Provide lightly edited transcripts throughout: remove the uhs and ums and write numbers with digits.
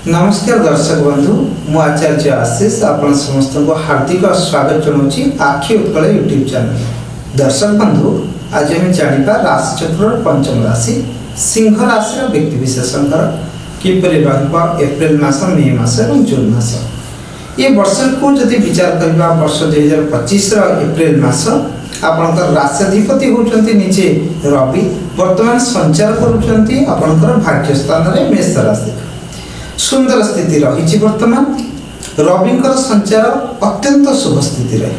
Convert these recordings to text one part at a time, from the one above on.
नमस्कार दर्शक बंधु मु आचार्य आशीष आपण समस्त को हार्दिक स्वागत जनाऊँगी आखि उत्कल यूट्यूब चैनल। दर्शक बंधु आज आम जाना राशि चक्र पंचम राशि सिंह राशि व्यक्ति विशेषकर किपर एप्रिल मास मे मास और जून मास ये वर्ष को जदि विचार करवा वर्ष 2025 एप्रिल मास आपणकर राष्ट्राधिपति होउचंती निजे रवि वर्तमान संचार करूचंती आपणकर भाग्य स्थान रे मेष राशि सुंदर स्थिति रही। वर्तमान रविंकर संचार अत्यंत शुभ स्थिति रही।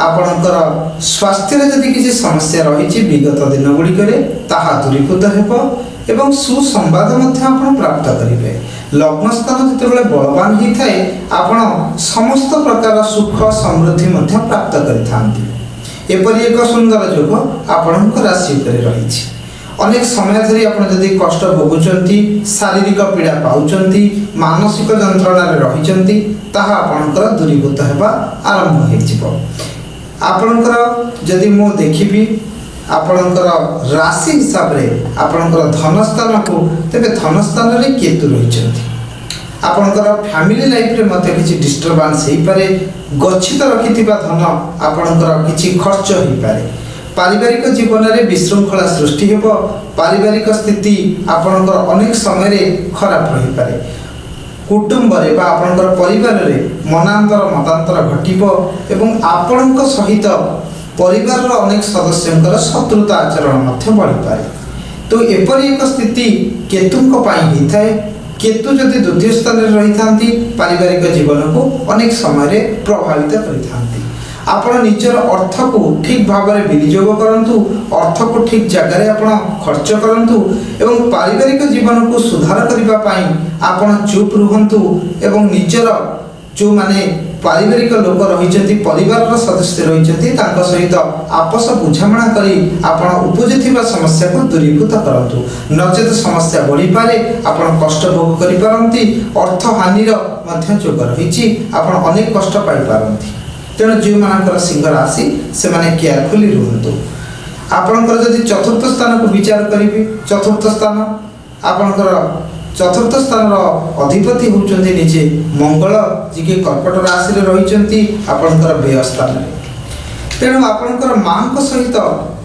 आपणकर स्वास्थ्य रे जदि किसी समस्या रही विगत दिन गुड़िकरे ताहा दूरीभूत हेब एवं सुसंवाद मध्य आपण प्राप्त करिवे। लग्न स्थान जितेबाला बलवान ही थाए आपण समस्त प्रकार सुख समृद्धि मध्य प्राप्त करिथांती। एपरि एक सुंदर योग आपणक राशि उपरे रही। अनेक समय धरी आपण जदि कष्ट भोगुचंती शारीरिक पीड़ा पाउचंती मानसिक जंत्रणा रे रहिचंती ताहा आपणकर दूरीभूत हेबा आरंभ हेजिबो। आपणकर जदि मो देखिबी आपणकर राशि हिसाब रे आपणकर धन स्थान को तेबे धन स्थान रे केतु रहिचंती। आपणकर फैमिली लाइफ रे मते किछि डिस्टर्बेंस हेई पारे गच्छित रखिथिबा धन आपणकर किछि खर्च हेई पारे। पारिवारिक जीवन में विशृंखला सृष्टि हेब। पारिवारिक स्थिति आपणकर अनेक समय रे खराब रही पारे। कुटुंब रे बा आपणकर परिवार रे मनांतर मतांतर घटिबो एवं आपणक सहित परिवार रो अनेक सदस्यंकर शत्रुता आचरण मध्य बढ़ी पारे। तो एपरि एक स्थिति केतुंक पाई ही थाए। केतु जदि द्वितीय स्थान रे रही थांती पारिवारिक जीवन को अनेक समय रे प्रभावित करि थांती। आपण निजर अर्थ को ठीक भाव में विनियोग करंतु अर्थ को ठीक जगह आपण खर्च करंतु एवं पारिवारिक जीवन को सुधार करबा पाई आपण चुप रुहंतु एवं निजर जो माने पारिवारिक लोक रहिचंती परिवार सदस्य रहिचंती तांको सहित आपस बुझामणा करी आपण उपजिथिबा समस्या को दूरीभूत करंतु। नचेत समस्या बढ़ी पारे आपण कष्ट भोग करि पारंती अर्थ हानिर मध्य जोग रहिछि आपण अनेक कष्ट पाई पारंती। तेणु जो मानकर सिंह राशि से माने केयरफुली रुहंतु। आपणकर जदि चतुर्थ स्थान को विचार करिबी चतुर्थ स्थान आपणकर चतुर्थ स्थान अधिपति होउचंती निजे मंगल जी के कर्कट राशि रे रहिचंती आपणकर व्यय स्थान रे। तेणु आपणकर मां को सहित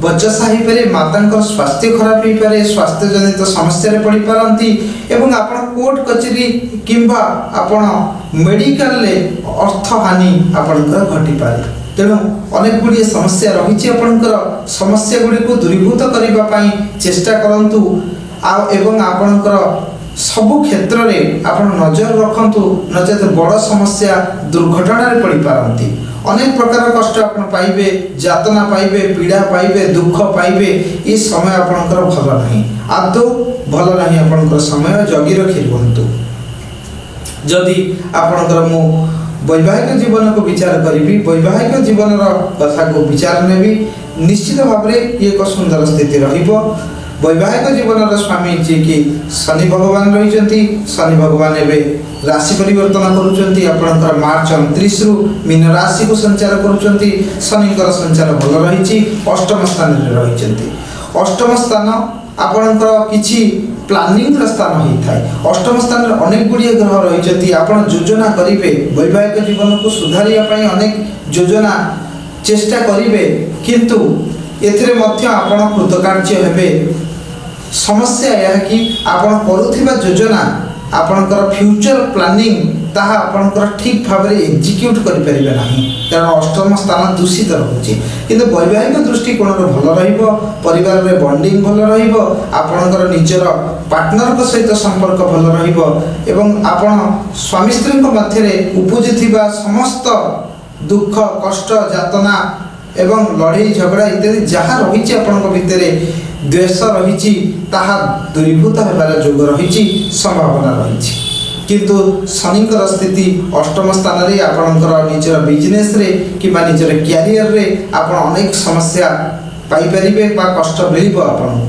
बचसा ही पारे मातांकर स्वास्थ्य खराब ही पारे स्वास्थ्य जनित समस्या रे पड़ी पारंती एवं आपण कोर्ट कचेरी किंबा आपण मेडिकल ले अर्थ हानि आपणकर घटी पारे। तेणु अनेक गुड़िए समस्या रही आपणकर समस्या गुड़ी को दूरीभूत करबा पई चेष्टा करंतु एवं आपणकर सबु क्षेत्र रे आपण नजर रखंतु नचेत बड़ समस्या दुर्घटना रे पड़ी पारंती। अनेक प्रकार कष्ट आपण पाइबे यातना पाइबे पीड़ा पाइबे दुख पाइबे ये समय आपणकर भल नहीं आदौ भल नहीं आपणकर समय जगी रखि रुहंतु। जदि आपणकर मु वैवाहिक जीवन को विचार करी वैवाहिक जीवन कथा को विचार नेबी निश्चित भाव में एक सुंदर स्थिति रहिबो। वैवाहिक जीवन स्वामी जी की शनि भगवान रही शनि भगवान एवं राशि परिवर्तन करुँच आपणकर मार्च 29 रु मीन राशि को संचार करुँच शनिकर संचार भल रही अष्टम स्थान रही। अष्टम स्थान आपणकर किछि प्लानिंग स्थान होता है। अष्टम स्थान अनेक गुड़िए ग्रह रही आपन योजना करेंगे वैवाहिक जीवन को सुधारिया अनेक योजना चेष्टा करेंगे किंतु एथिरे मध्य आपण कृतकार्य हेबे। समस्या यह कि आपण करुथिबा योजना आपणकर फ्यूचर प्लानिंग ताहा आपणकर ठीक भाव में एग्जीक्यूट करि परिबे नाही कारण अष्टम स्थान दूषित रहुछि। किंतु वैवाहिक दृष्टिकोण भल रहिबो परिवार रे बॉन्डिंग भल रहिबो आपणकर निजर पार्टनर को सहित संपर्क भल रहिबो एवं आपण स्वामी स्त्री मध्य रे उपजिथिबा समस्त दुख कष्ट यातना एवं लड़ाई झगड़ा इत्यादि जहाँ रही आपण भितर द्वेष रही दूरीभूत होबार जोग रही संभावना रही। किंतु शनिकर स्थिति अष्टम स्थान रे आपणकर निजर बिजनेस रे किबा निजर कैरियर रे आपण अनेक समस्या पाई परिबे बा कष्ट मिलिबो आपण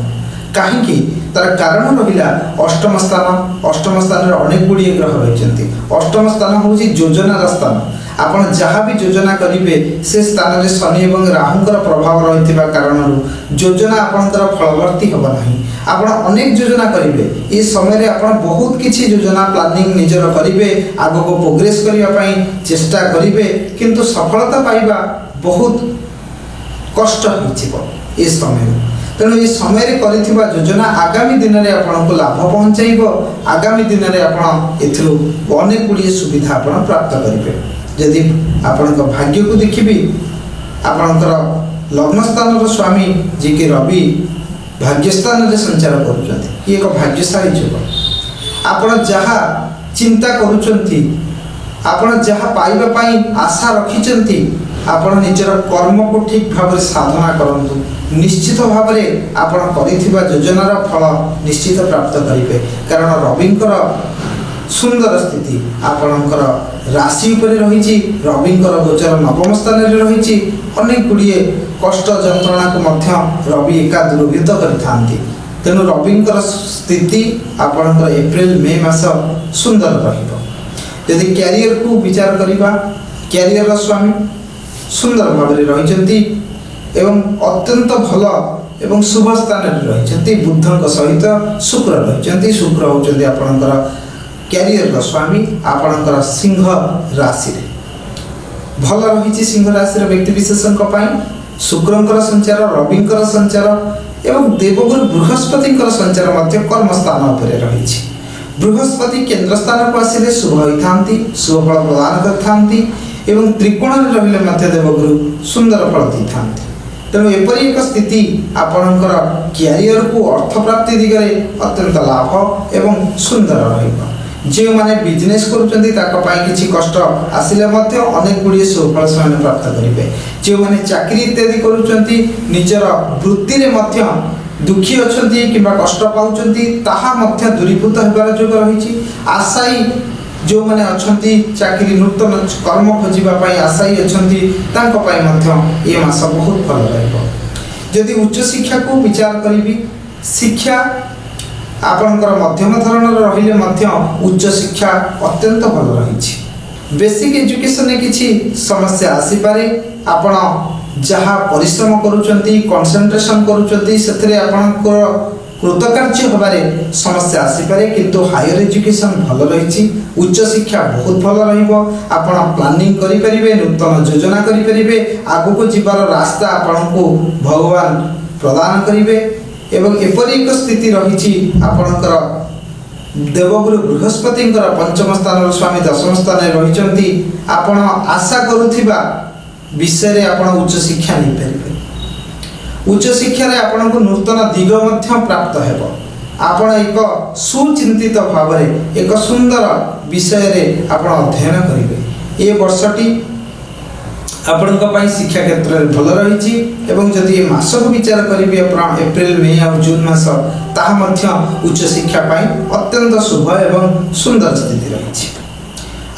काहेकि तार कारण रहिला अष्टम स्थान अनेक गुड़िए ग्रह रही। अष्टम स्थान हूँ योजनार स्थान आपण जहाँ भी योजना करेंगे से स्थान में शनि और राहुंकर प्रभाव रही कारण योजना आपणकर फलवर्ती हम ना आपण अनेक योजना करेंगे ये समय आपण बहुत किसी योजना प्लानिंग निजर करेंगे आग को प्रोग्रेस करने चेष्टा करेंगे किंतु सफलता पाइबा बहुत कष्ट हो समय तेणु ये समय योजना आगामी दिन में आपको लाभ पहुँचाइब आगामी दिन में आप अनेक गुड़िए सुविधा आप प्राप्त करेंगे जदि आपण भाग्य को देखी आपणकर लग्न स्थान स्वामी जी के रवि भाग्यस्थान में संचार कर एक भाग्यशाली जुग आपण जहाँ चिंता करुँच आपण जहाँ पाइबापी आशा रखिंट आपण निजर कर्म को ठीक भाव साधना करूँ निश्चित भाव में आपण योजनार फल निश्चित प्राप्त करेंगे कारण रविंकर सुंदर स्थिति आपणकर राशि उपर रही रविंकर गोचर नवम स्थान रही अनेक गुड़िए कष्ट जंत्रणा को मध्य रवि एका दूरीभूत करते तेणु रविंकर स्थिति आपणकर एप्रिल मे मास सुंदर रही कैरियर को विचार करवा कैरियर स्वामी सुंदर भाव में रही एवं अत्यंत भल एवं शुभ स्थान रही बुध सहित शुक्र रही शुक्र होती आपणकर कैरियर स्वामी आपणकर सिंह राशि भल रही सिंह राशि व्यक्ति विशेष शुक्रंकर संचार रविंकर संचार एवं देवगुरु बृहस्पति संचार कर्म स्थान रही बृहस्पति केन्द्र स्थान को आसिले शुभ होता शुभ फल प्रदान करते एवं त्रिकोण में रही देवगुरु सुंदर फल दे था तेणु एपरी एक स्थिति आपणकर कैरियर को अर्थ प्राप्ति दिगरे अत्यंत लाभ एवं सुंदर रहिबा जो माने बिजनेस करुँच कष्ट आसिले अनेक गुड़िए सुफल से प्राप्त करेंगे जो माने चाकरी इत्यादि करुँच निजर वृत्ति में दुखी अच्छा कि कष्ट पाँच दूरीभूत होबार जोग रही आशायी जो मैंने अच्छा चाकरी नूतन कर्म खोजापी आशायी अच्छा ये मास बहुत भल रही उच्च शिक्षा को विचार करी शिक्षा आपणकर मध्यम धरण रही उच्च शिक्षा अत्यंत भल रही बेसिक एजुकेशन किसी समस्या आसीपे आपण जहाँ परिश्रम करुँच कंसंट्रेशन करुँच कृतकार्य होबारे समस्या आसीपे किंतु हायर एजुकेशन भल रही उच्च शिक्षा बहुत भल रहा प्लानिंग करें नूतन योजना करेंगे आग को जीवार रास्ता आपण को भगवान प्रदान करेंगे एवं एपरी एक स्थिति रही आपणकर देवगुरु बृहस्पति पंचम स्थान स्वामी दशम स्थान रही आपण आशा करुवा विषय आपण उच्च शिक्षा नहीं पारे उच्च शिक्षा आपण को नूतन दिग प्राप्त हो आपण एक सुचिंतित भाव एक सुंदर विषय आपण अध्ययन करेंगे ये वर्षटी आपण शिक्षा क्षेत्र में भल रही जदि ये मास को विचार करेंगे एप्रिल मे और जून मास उच्च शिक्षा अत्यंत शुभ एवं सुंदर स्थिति रही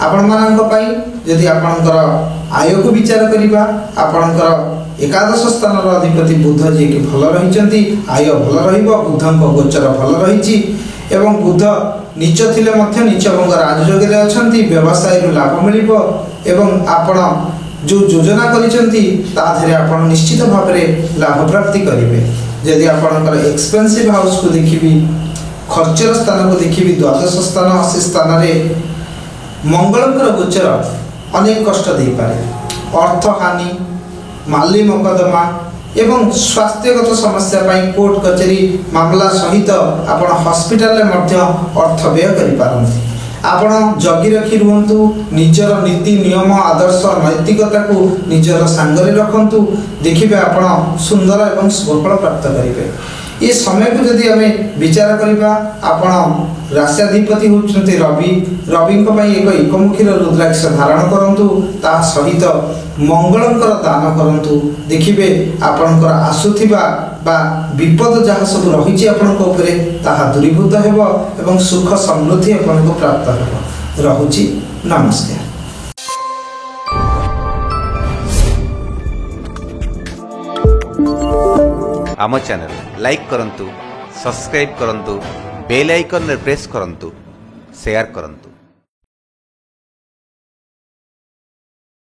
आपण मानी आपणकर आय को विचार करवा आपणकर एकादश स्थान अधिपति बुध जी की भल रही आय भल रुध गोचर भल रही एवं बुध नीच थिले नीच राजयोगे अच्छा व्यवसाय लाभ मिल एवं आपण जो योजना कर निश्चित भाव में लाभ प्राप्ति करेंगे जदि आपणकर एक्सपेंसिव हाउस को देखी खर्चर स्थान को देखी द्वादश स्थान से स्थान मंगलकर गोचर अनेक कष्ट दे पारे अर्थ हानि माली मकदमा एवं स्वास्थ्यगत समस्या कोर्ट कचेरी मामला सहित आपण हॉस्पिटल में अर्थ व्यय करें आपण जगी रखी रुहतु निजर नीति नियम आदर्श नैतिकता को निजर सांगरे रखु देखिए आपण सुंदर एवं सफल प्राप्त करेंगे ये समय को जदि आम विचार करवा आपण राष्ट्राधिपति होती रवि रवि एक एकमुखी रुद्राक्ष धारण करूँ ता सहित मंगलंकर दान करूँ देखिए आपणकर आसुथिबा बा विपद जहाँ सब रही ताहा दूरीभूत हो एवं सुख समृद्धि आपको प्राप्त हो रहुची नमस्कार। आम चैनल लाइक करंतु, सब्सक्राइब करंतु, बेल आइकन रे प्रेस करंतु, शेयर करंतु।